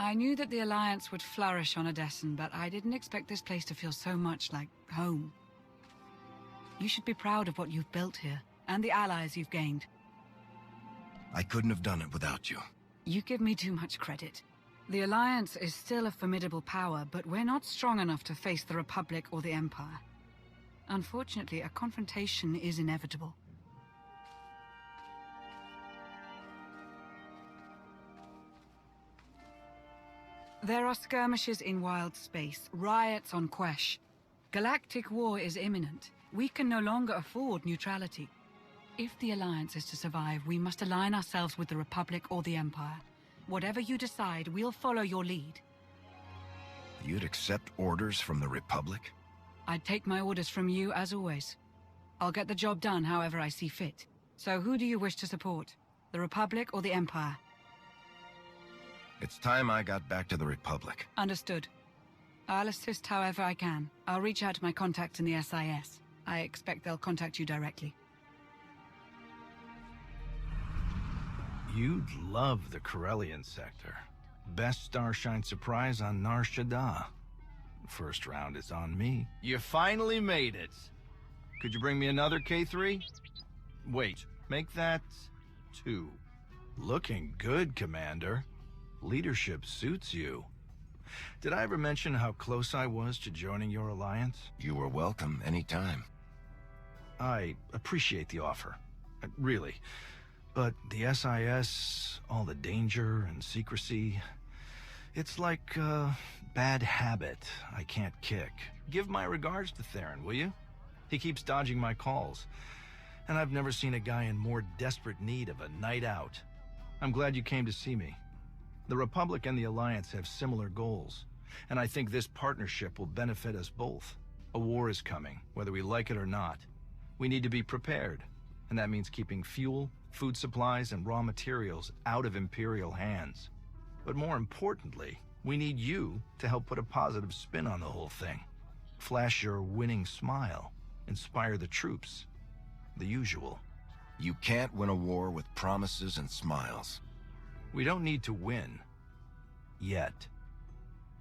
I knew that the Alliance would flourish on Odessen, but I didn't expect this place to feel so much like home. You should be proud of what you've built here, and the allies you've gained. I couldn't have done it without you. You give me too much credit. The Alliance is still a formidable power, but we're not strong enough to face the Republic or the Empire. Unfortunately, a confrontation is inevitable. There are skirmishes in wild space, riots on Quesh. Galactic war is imminent. We can no longer afford neutrality. If the Alliance is to survive, we must align ourselves with the Republic or the Empire. Whatever you decide, we'll follow your lead. You'd accept orders from the Republic? I'd take my orders from you, as always. I'll get the job done however I see fit. So who do you wish to support? The Republic or the Empire? It's time I got back to the Republic. Understood. I'll assist however I can. I'll reach out to my contacts in the SIS. I expect they'll contact you directly. You'd love the Corellian sector. Best Starshine surprise on Nar Shaddaa. First round is on me. You finally made it. Could you bring me another K3? Wait, make that 2. Looking good, Commander. Leadership suits you. Did I ever mention how close I was to joining your alliance? You were welcome anytime. I appreciate the offer. Really. But the SIS, all the danger and secrecy, it's like a bad habit I can't kick. Give my regards to Theron, will you? He keeps dodging my calls, and I've never seen a guy in more desperate need of a night out. I'm glad you came to see me. The Republic and the Alliance have similar goals, and I think this partnership will benefit us both. A war is coming, whether we like it or not. We need to be prepared, and that means keeping fuel, food supplies, and raw materials out of Imperial hands. But more importantly, we need you to help put a positive spin on the whole thing. Flash your winning smile, inspire the troops. The usual. You can't win a war with promises and smiles. We don't need to win. Yet.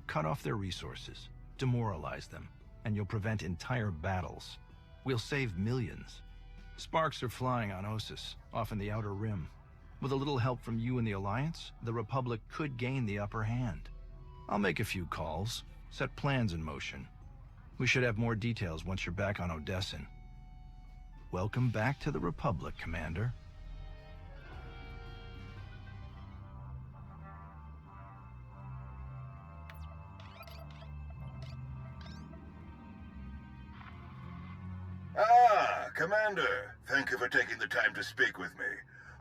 Cut off their resources, demoralize them, and you'll prevent entire battles. We'll save millions. Sparks are flying on Ossus, off in the Outer Rim. With a little help from you and the Alliance, the Republic could gain the upper hand. I'll make a few calls, set plans in motion. We should have more details once you're back on Odessen. Welcome back to the Republic, Commander. Commander, thank you for taking the time to speak with me.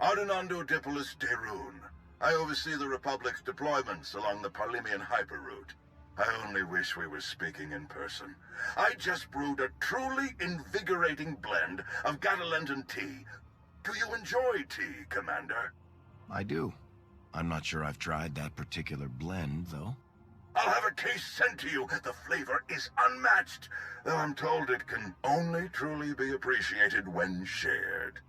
Ardinando Dipolis Derun. I oversee the Republic's deployments along the Parlimian hyperroute. I only wish we were speaking in person. I just brewed a truly invigorating blend of Gatalentan tea. Do you enjoy tea, Commander? I do. I'm not sure I've tried that particular blend, though. I'll have a case sent to you. The flavor is unmatched, though I'm told it can only truly be appreciated when shared.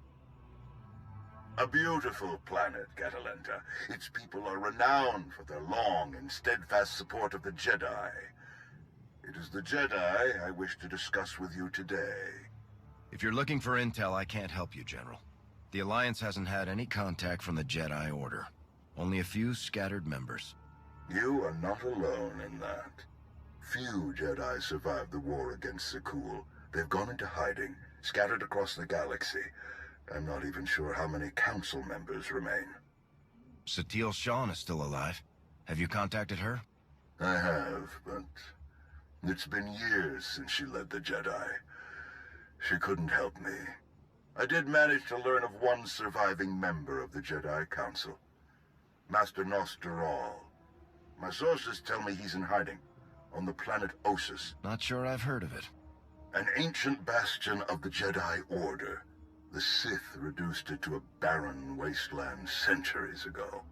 A beautiful planet, Catalenta. Its people are renowned for their long and steadfast support of the Jedi. It is the Jedi I wish to discuss with you today. If you're looking for intel, I can't help you, General. The Alliance hasn't had any contact from the Jedi Order. Only a few scattered members. You are not alone in that. Few Jedi survived the war against Sekul. They've gone into hiding, scattered across the galaxy. I'm not even sure how many council members remain. Theron Shan is still alive. Have you contacted her? I have, but it's been years since she led the Jedi. She couldn't help me. I did manage to learn of one surviving member of the Jedi Council, Master Nostral. My sources tell me he's in hiding, on the planet Ossus. Not sure I've heard of it. An ancient bastion of the Jedi Order. The Sith reduced it to a barren wasteland centuries ago.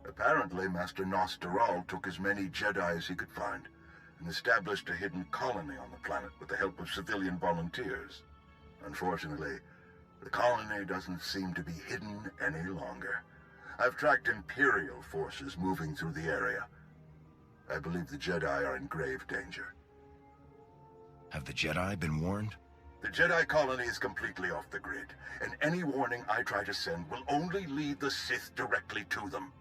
Apparently, Master Nostral took as many Jedi as he could find, and established a hidden colony on the planet with the help of civilian volunteers. Unfortunately, the colony doesn't seem to be hidden any longer. I've tracked Imperial forces moving through the area. I believe the Jedi are in grave danger. Have the Jedi been warned? The Jedi colony is completely off the grid, and any warning I try to send will only lead the Sith directly to them.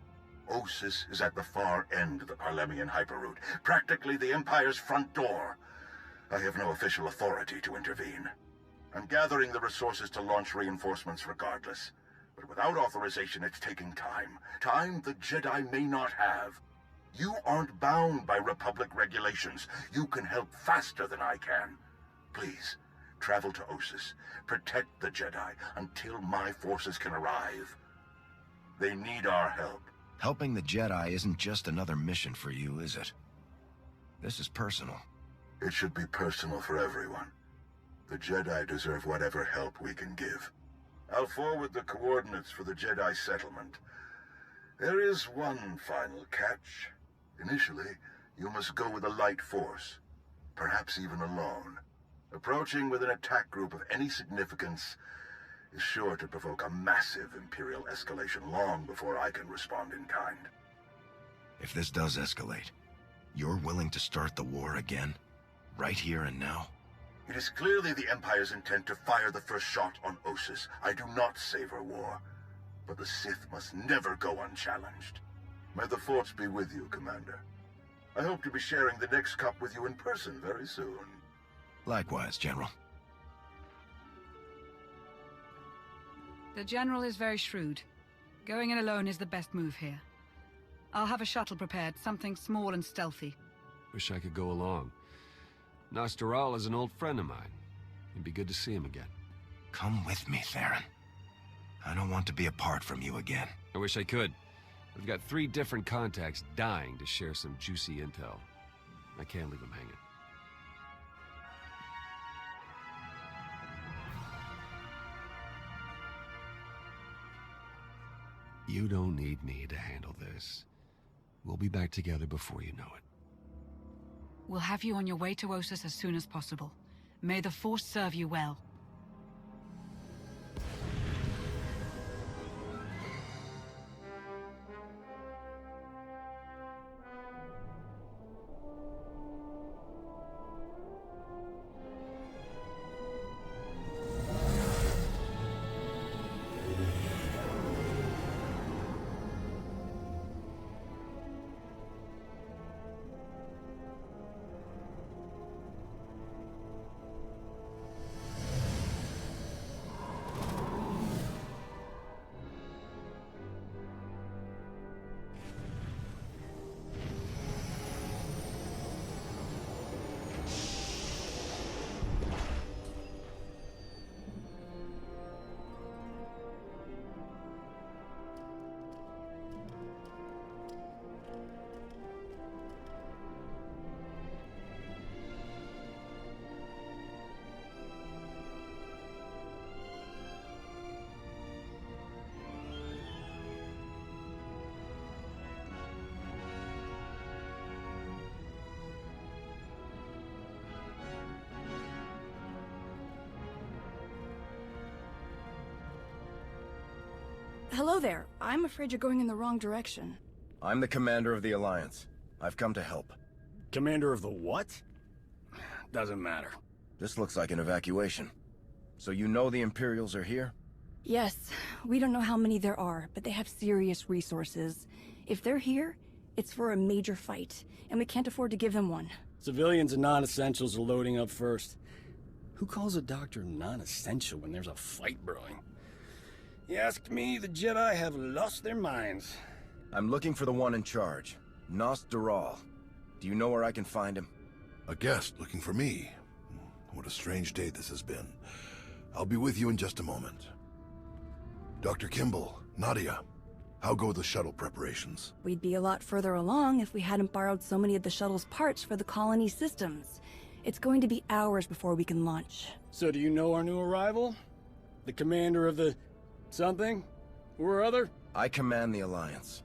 Osis is at the far end of the Parlemian hyperroute, practically the Empire's front door. I have no official authority to intervene. I'm gathering the resources to launch reinforcements regardless. But without authorization, it's taking time. Time the Jedi may not have. You aren't bound by Republic regulations. You can help faster than I can. Please, travel to Osis. Protect the Jedi until my forces can arrive. They need our help. Helping the Jedi isn't just another mission for you, is it? This is personal. It should be personal for everyone. The Jedi deserve whatever help we can give. I'll forward the coordinates for the Jedi settlement. There is one final catch. Initially, you must go with a light force, perhaps even alone. Approaching with an attack group of any significance is sure to provoke a massive Imperial escalation long before I can respond in kind. If this does escalate, you're willing to start the war again? Right here and now? It is clearly the Empire's intent to fire the first shot on Osis. I do not savor war, but the Sith must never go unchallenged. May the Force be with you, Commander. I hope to be sharing the next cup with you in person very soon. Likewise, General. The General is very shrewd. Going in alone is the best move here. I'll have a shuttle prepared, something small and stealthy. Wish I could go along. SWTOR is an old friend of mine. It'd be good to see him again. Come with me, Theron. I don't want to be apart from you again. I wish I could. We've got 3 different contacts dying to share some juicy intel. I can't leave them hanging. You don't need me to handle this. We'll be back together before you know it. We'll have you on your way to Osis as soon as possible. May the Force serve you well. Hello there. I'm afraid you're going in the wrong direction. I'm the commander of the Alliance. I've come to help. Commander of the what? Doesn't matter. This looks like an evacuation. So you know the Imperials are here? Yes, we don't know how many there are, but they have serious resources. If they're here, it's for a major fight, and we can't afford to give them one. Civilians and non-essentials are loading up first. Who calls a doctor non-essential when there's a fight brewing? You asked me, the Jedi have lost their minds. I'm looking for the one in charge, SWTOR. Do you know where I can find him? A guest looking for me. What a strange day this has been. I'll be with you in just a moment. Dr. Kimball, Nadia, how go the shuttle preparations? We'd be a lot further along if we hadn't borrowed so many of the shuttle's parts for the colony systems. It's going to be hours before we can launch. So do you know our new arrival? The commander of the... something? Or other? I command the Alliance.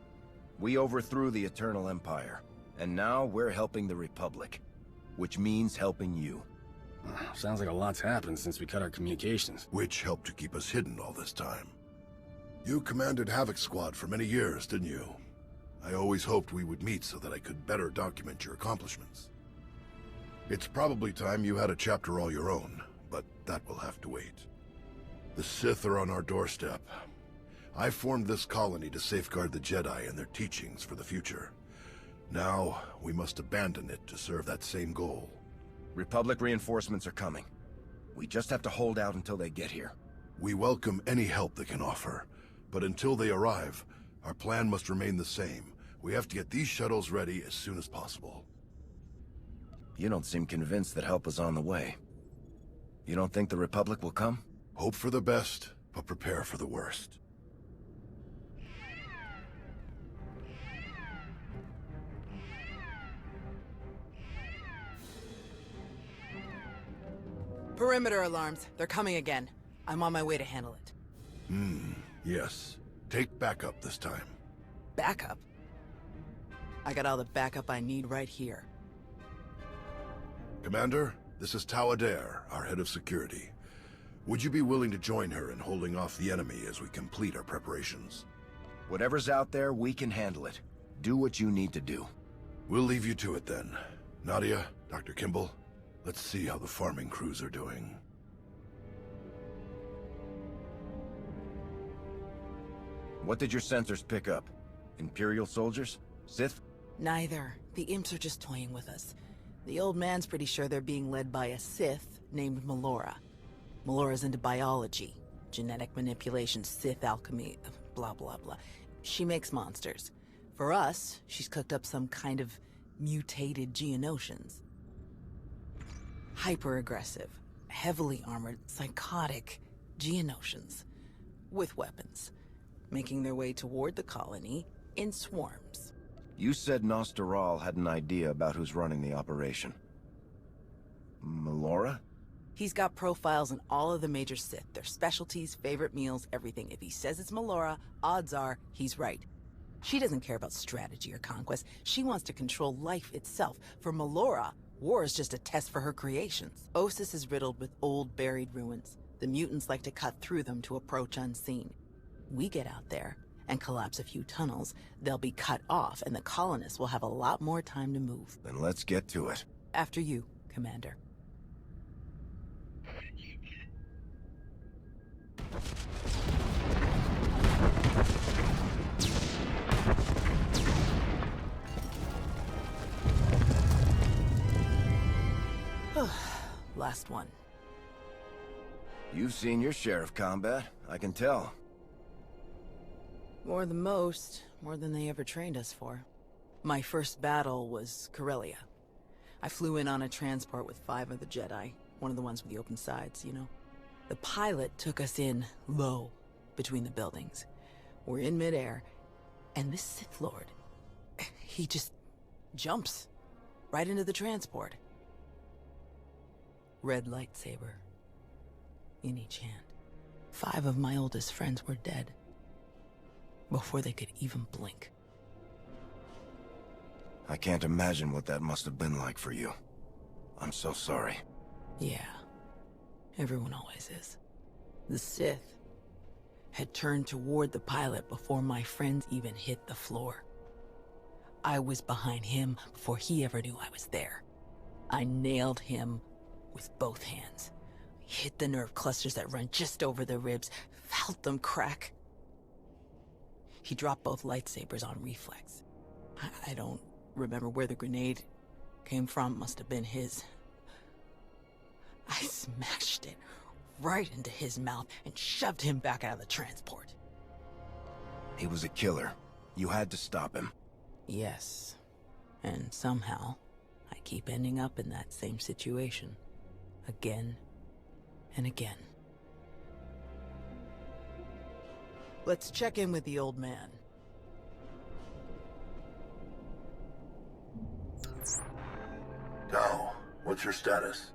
We overthrew the Eternal Empire, and now we're helping the Republic, which means helping you. Sounds like a lot's happened since we cut our communications. Which helped to keep us hidden all this time. You commanded Havoc Squad for many years, didn't you? I always hoped we would meet so that I could better document your accomplishments. It's probably time you had a chapter all your own, but that will have to wait. The Sith are on our doorstep. I formed this colony to safeguard the Jedi and their teachings for the future. Now, we must abandon it to serve that same goal. Republic reinforcements are coming. We just have to hold out until they get here. We welcome any help they can offer, but until they arrive, our plan must remain the same. We have to get these shuttles ready as soon as possible. You don't seem convinced that help is on the way. You don't think the Republic will come? Hope for the best, but prepare for the worst. Perimeter alarms. They're coming again. I'm on my way to handle it. Yes. Take backup this time. Backup? I got all the backup I need right here. Commander, this is Tau Adair, our head of security. Would you be willing to join her in holding off the enemy as we complete our preparations? Whatever's out there, we can handle it. Do what you need to do. We'll leave you to it then. Nadia, Dr. Kimball, let's see how the farming crews are doing. What did your sensors pick up? Imperial soldiers? Sith? Neither. The imps are just toying with us. The old man's pretty sure they're being led by a Sith named Melora. Melora's into biology, genetic manipulation, Sith alchemy, blah blah blah. She makes monsters. For us, she's cooked up some kind of mutated Geonosians. Hyper-aggressive, heavily armored, psychotic Geonosians. With weapons. Making their way toward the colony in swarms. You said Nostoral had an idea about who's running the operation. Melora? He's got profiles on all of the major Sith, their specialties, favorite meals, everything. If he says it's Melora, odds are he's right. She doesn't care about strategy or conquest. She wants to control life itself. For Melora, war is just a test for her creations. Ossus is riddled with old, buried ruins. The mutants like to cut through them to approach unseen. We get out there and collapse a few tunnels, they'll be cut off, and the colonists will have a lot more time to move. Then let's get to it. After you, Commander. Last one. You've seen your share of combat, I can tell. More than most, more than they ever trained us for. My first battle was Corellia. I flew in on a transport with 5 of the Jedi, one of the ones with the open sides, you know. The pilot took us in low, between the buildings. We're in midair, and this Sith Lord, he just jumps right into the transport. Red lightsaber in each hand. 5 of my oldest friends were dead before they could even blink. I can't imagine what that must have been like for you. I'm so sorry. Yeah, everyone always is. The Sith had turned toward the pilot before my friends even hit the floor. I was behind him before he ever knew I was there. I nailed him with both hands. Hit the nerve clusters that run just over the ribs, felt them crack. He dropped both lightsabers on reflex. I don't remember where the grenade came from, must have been his. I smashed it right into his mouth and shoved him back out of the transport. He was a killer. You had to stop him. Yes. And somehow, I keep ending up in that same situation. Again and again. Let's check in with the old man. Tau, what's your status?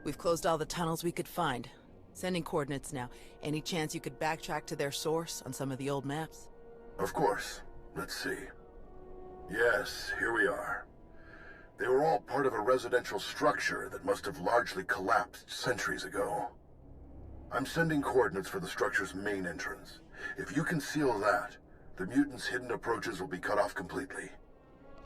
We've closed all the tunnels we could find. Sending coordinates now. Any chance you could backtrack to their source on some of the old maps? Of course. Let's see. Yes, here we are. They were all part of a residential structure that must have largely collapsed centuries ago. I'm sending coordinates for the structure's main entrance. If you can seal that, The mutants' hidden approaches will be cut off completely.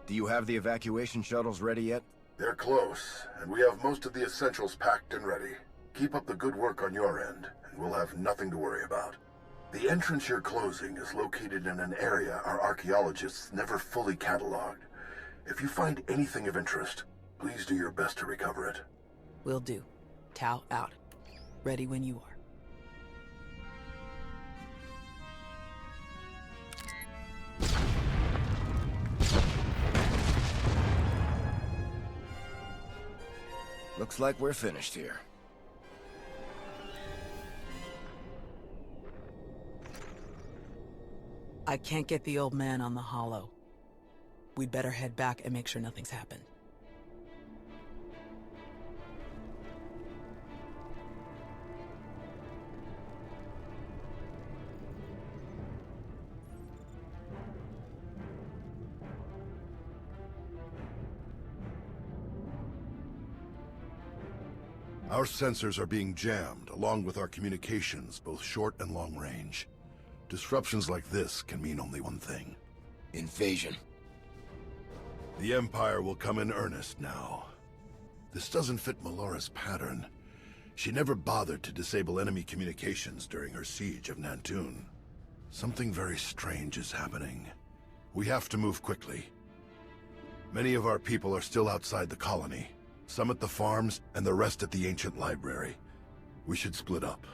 Do you have the evacuation shuttles ready yet? They're close, and we have most of the essentials packed and ready. Keep up the good work on your end, and we'll have nothing to worry about. The entrance you're closing is located in an area our archaeologists never fully cataloged. If you find anything of interest, please do your best to recover it. Will do. Tau out. Ready when you are. Looks like we're finished here. I can't get the old man on the hollow. We'd better head back and make sure nothing's happened. Our sensors are being jammed, along with our communications, both short and long range. Disruptions like this can mean only one thing. Invasion. The Empire will come in earnest now. This doesn't fit Melora's pattern. She never bothered to disable enemy communications during her siege of Nantoon. Something very strange is happening. We have to move quickly. Many of our people are still outside the colony. Some at the farms, and the rest at the ancient library. We should split up.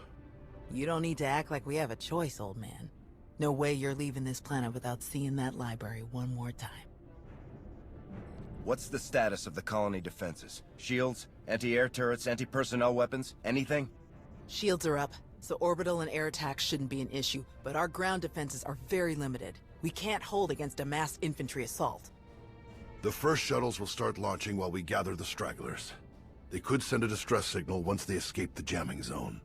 You don't need to act like we have a choice, old man. No way you're leaving this planet without seeing that library one more time. What's the status of the colony defenses? Shields? Anti-air turrets? Anti-personnel weapons? Anything? Shields are up, so orbital and air attacks shouldn't be an issue, but our ground defenses are very limited. We can't hold against a mass infantry assault. The first shuttles will start launching while we gather the stragglers. They could send a distress signal once they escape the jamming zone.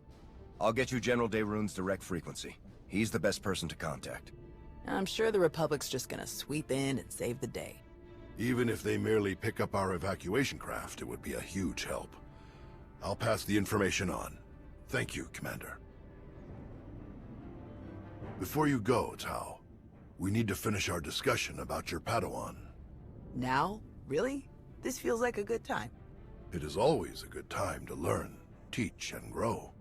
I'll get you General Dae'Run's direct frequency. He's the best person to contact. I'm sure the Republic's just gonna sweep in and save the day. Even if they merely pick up our evacuation craft, it would be a huge help. I'll pass the information on. Thank you, Commander. Before you go, Tau, we need to finish our discussion about your Padawan. Now? Really? This feels like a good time. It is always a good time to learn, teach, and grow.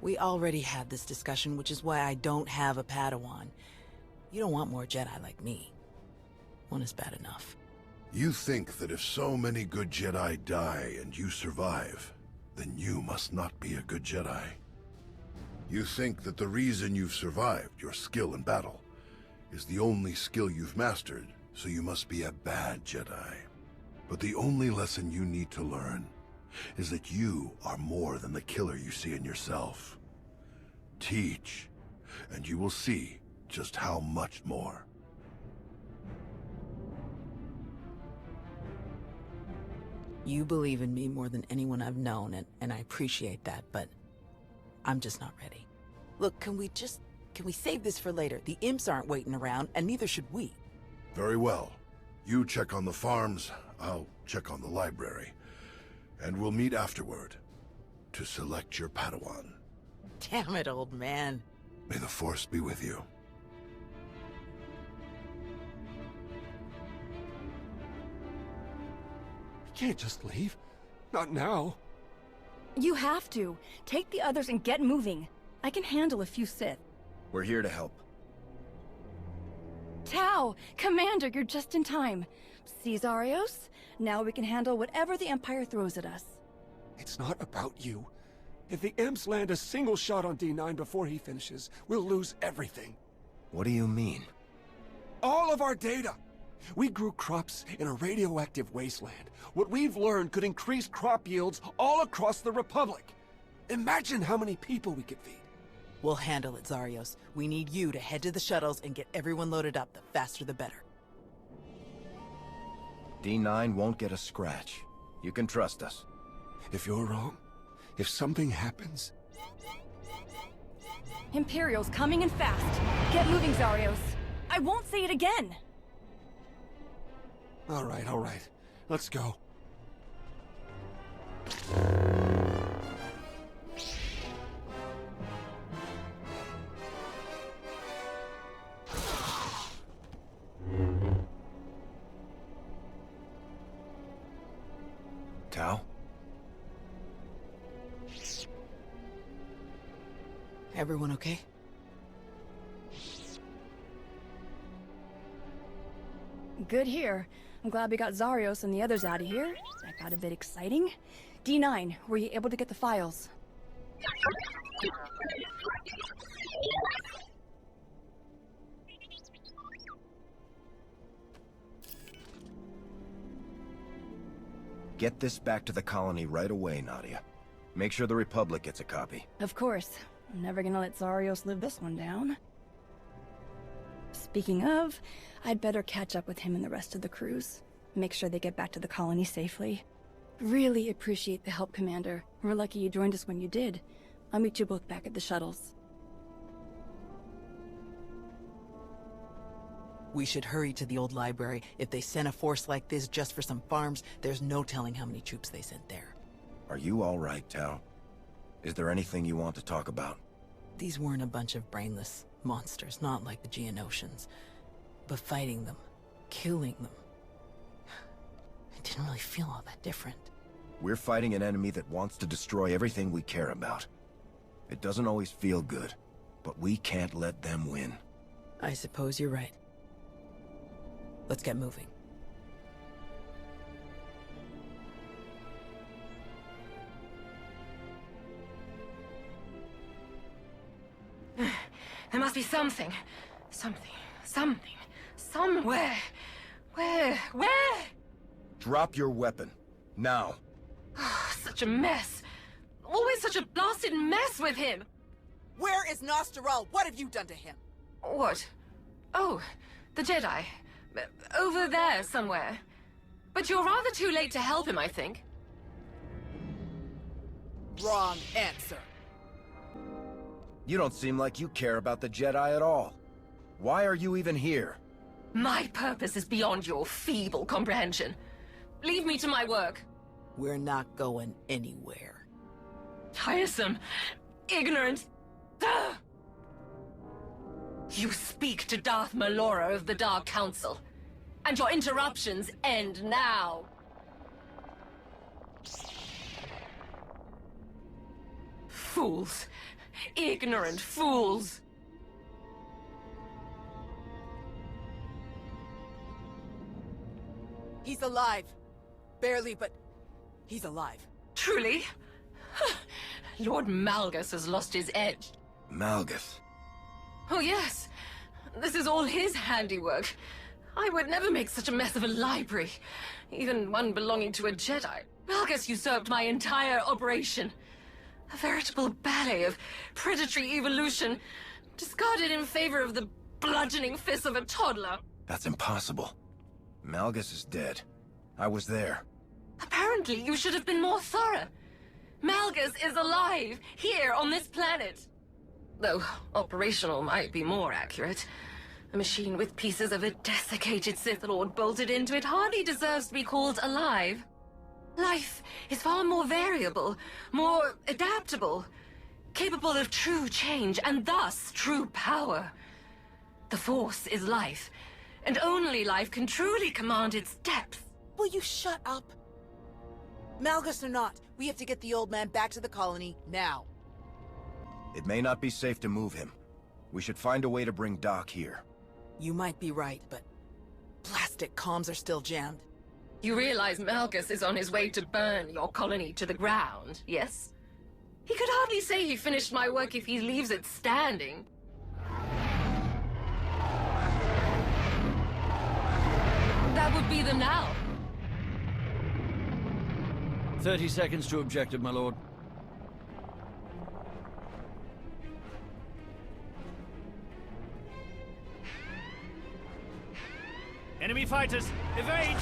We already had this discussion, which is why I don't have a Padawan. You don't want more Jedi like me. One is bad enough. You think that if so many good Jedi die and you survive, then you must not be a good Jedi. You think that the reason you've survived, your skill in battle, is the only skill you've mastered, so you must be a bad Jedi. But the only lesson you need to learn is that you are more than the killer you see in yourself. Teach, and you will see just how much more. You believe in me more than anyone I've known, and I appreciate that, but I'm just not ready. Look, can we save this for later? The imps aren't waiting around, and neither should we. Very well. You check on the farms, I'll check on the library. And we'll meet afterward to select your Padawan. Damn it, old man. May the Force be with you. You can't just leave. Not now. You have to. Take the others and get moving. I can handle a few Sith. We're here to help. Tau! Commander, you're just in time. See, Zarios? Now we can handle whatever the Empire throws at us. It's not about you. If the imps land a single shot on D9 before he finishes, we'll lose everything. What do you mean? All of our data! We grew crops in a radioactive wasteland. What we've learned could increase crop yields all across the Republic. Imagine how many people we could feed. We'll handle it, Zarios. We need you to head to the shuttles and get everyone loaded up. The faster the better. D9 won't get a scratch. You can trust us. If you're wrong, if something happens... Imperial's coming in fast. Get moving, Zarios. I won't say it again. All right. Let's go. Tao? Everyone okay? Good here. I'm glad we got Zarios and the others out of here. That got a bit exciting. D9, were you able to get the files? Get this back to the colony right away, Nadia. Make sure the Republic gets a copy. Of course. I'm never gonna let Zarios live this one down. Speaking of, I'd better catch up with him and the rest of the crews. Make sure they get back to the colony safely. Really appreciate the help, Commander. We're lucky you joined us when you did. I'll meet you both back at the shuttles. We should hurry to the old library. If they sent a force like this just for some farms, there's no telling how many troops they sent there. Are you all right, Tao? Is there anything you want to talk about? These weren't a bunch of brainless monsters, not like the Geonosians. But fighting them, killing them, it didn't really feel all that different. We're fighting an enemy that wants to destroy everything we care about. It doesn't always feel good, but we can't let them win. I suppose you're right. Let's get moving. There must be something. Something. Somewhere. Where? Drop your weapon. Now. Such a mess. Always such a blasted mess with him. Where is Nosteral? What have you done to him? What? Oh, the Jedi. Over there somewhere. But you're rather too late to help him, I think. Wrong answer. You don't seem like you care about the Jedi at all. Why are you even here? My purpose is beyond your feeble comprehension. Leave me to my work. We're not going anywhere. Tiresome. Ignorant. Ugh. You speak to Darth Malora of the Dark Council. And your interruptions end now. Fools. Ignorant fools. He's alive. Barely, but he's alive. Truly? Lord Malgus has lost his edge. Malgus? Oh yes. This is all his handiwork. I would never make such a mess of a library. Even one belonging to a Jedi. Malgus usurped my entire operation. A veritable ballet of predatory evolution, discarded in favor of the bludgeoning fists of a toddler. That's impossible. Malgus is dead. I was there. Apparently, you should have been more thorough. Malgus is alive, here on this planet. Though operational might be more accurate. A machine with pieces of a desiccated Sith Lord bolted into it hardly deserves to be called alive. Life is far more variable, more adaptable, capable of true change, and thus true power. The Force is life, and only life can truly command its depth. Will you shut up? Malgus or not, we have to get the old man back to the colony, now. It may not be safe to move him. We should find a way to bring Doc here. You might be right, but plastic comms are still jammed. You realize Malgus is on his way to burn your colony to the ground, yes? He could hardly say he finished my work if he leaves it standing. That would be the now. 30 seconds to objective, my lord. Enemy fighters, evade!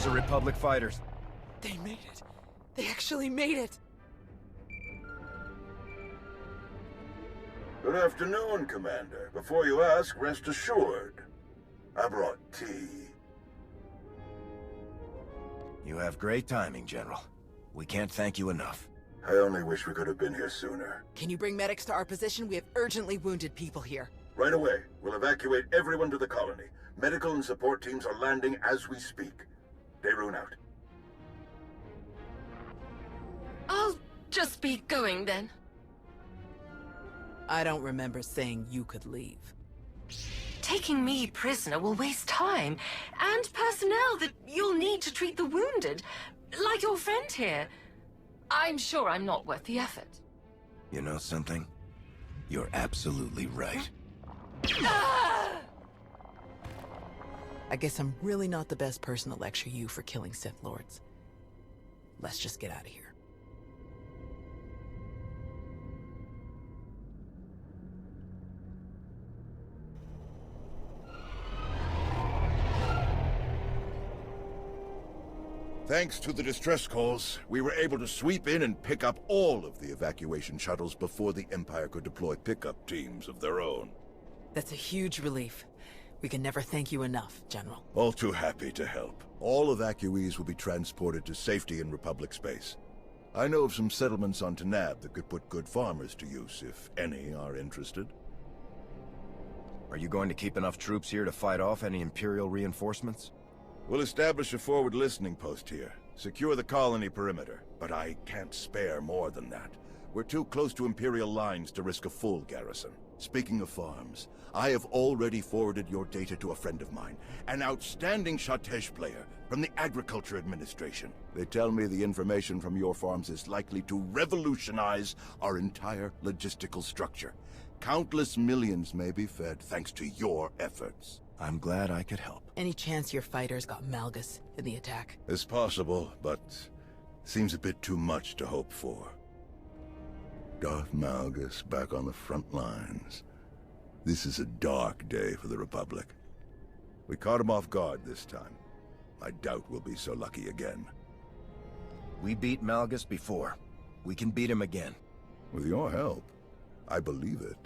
are Republic fighters. They made it. They actually made it. Good afternoon, Commander. Before you ask, rest assured. I brought tea. You have great timing, General. We can't thank you enough. I only wish we could have been here sooner. Can you bring medics to our position? We have urgently wounded people here. Right away. We'll evacuate everyone to the colony. Medical and support teams are landing as we speak. Theron out. I'll just be going then. I don't remember saying you could leave. Taking me prisoner will waste time, and personnel that you'll need to treat the wounded, like your friend here. I'm sure I'm not worth the effort. You know something? You're absolutely right. I guess I'm really not the best person to lecture you for killing Sith Lords. Let's just get out of here. Thanks to the distress calls, we were able to sweep in and pick up all of the evacuation shuttles before the Empire could deploy pickup teams of their own. That's a huge relief. We can never thank you enough, General. All too happy to help. All evacuees will be transported to safety in Republic space. I know of some settlements on Tanab that could put good farmers to use, if any are interested. Are you going to keep enough troops here to fight off any Imperial reinforcements? We'll establish a forward listening post here. Secure the colony perimeter, but I can't spare more than that. We're too close to Imperial lines to risk a full garrison. Speaking of farms, I have already forwarded your data to a friend of mine, an outstanding Shatej player from the Agriculture Administration. They tell me the information from your farms is likely to revolutionize our entire logistical structure. Countless millions may be fed thanks to your efforts. I'm glad I could help. Any chance your fighters got Malgus in the attack? It's possible, but seems a bit too much to hope for. Darth Malgus back on the front lines. This is a dark day for the Republic. We caught him off guard this time. I doubt we'll be so lucky again. We beat Malgus before. We can beat him again. With your help, I believe it.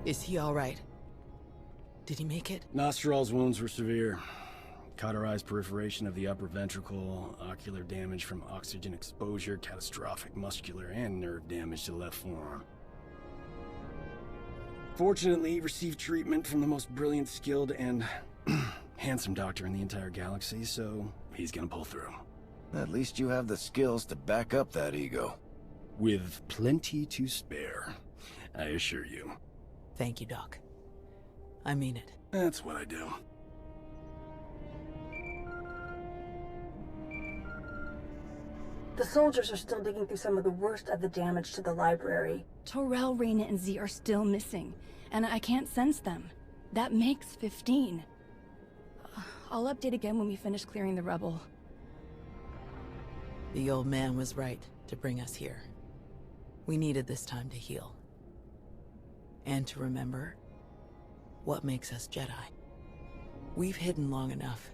Is he all right? Did he make it? Nostral's wounds were severe. Cauterized perforation of the upper ventricle, ocular damage from oxygen exposure, catastrophic muscular and nerve damage to the left forearm. Fortunately, he received treatment from the most brilliant, skilled, and handsome doctor in the entire galaxy, so he's gonna pull through. At least you have the skills to back up that ego. With plenty to spare, I assure you. Thank you, Doc. I mean it. That's what I do. The soldiers are still digging through some of the worst of the damage to the library. Torel, Reyna, and Z are still missing, and I can't sense them. That makes 15. I'll update again when we finish clearing the rubble. The old man was right to bring us here. We needed this time to heal. And to remember what makes us Jedi. We've hidden long enough.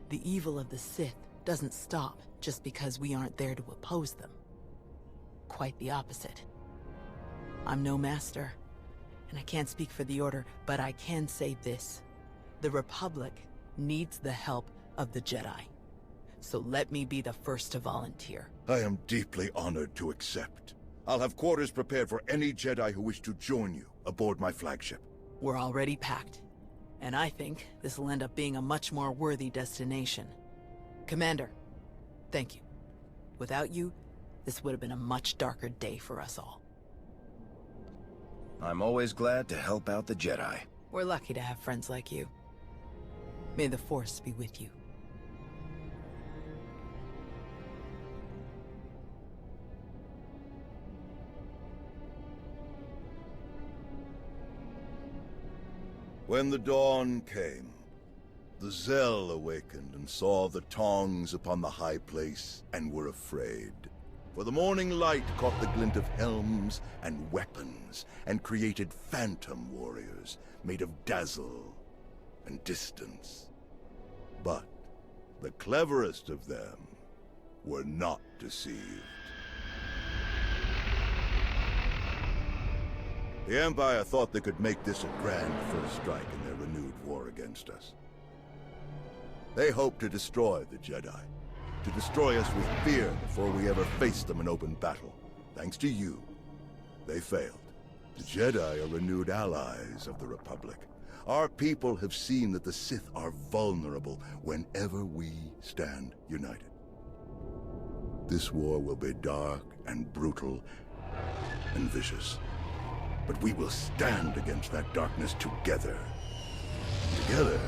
The evil of the Sith doesn't stop just because we aren't there to oppose them. Quite the opposite. I'm no master, and I can't speak for the Order, but I can say this. The Republic needs the help of the Jedi. So let me be the first to volunteer. I am deeply honored to accept. I'll have quarters prepared for any Jedi who wish to join you aboard my flagship. We're already packed, and I think this will end up being a much more worthy destination. Commander, thank you. Without you, this would have been a much darker day for us all. I'm always glad to help out the Jedi. We're lucky to have friends like you. May the Force be with you. When the dawn came, the Zell awakened and saw the Tongs upon the high place and were afraid. For the morning light caught the glint of helms and weapons, and created phantom warriors made of dazzle and distance. But the cleverest of them were not deceived. The Empire thought they could make this a grand first strike in their renewed war against us. They hoped to destroy the Jedi, to destroy us with fear before we ever faced them in open battle. Thanks to you, they failed. The Jedi are renewed allies of the Republic. Our people have seen that the Sith are vulnerable whenever we stand united. This war will be dark and brutal and vicious. But we will stand against that darkness together. Together,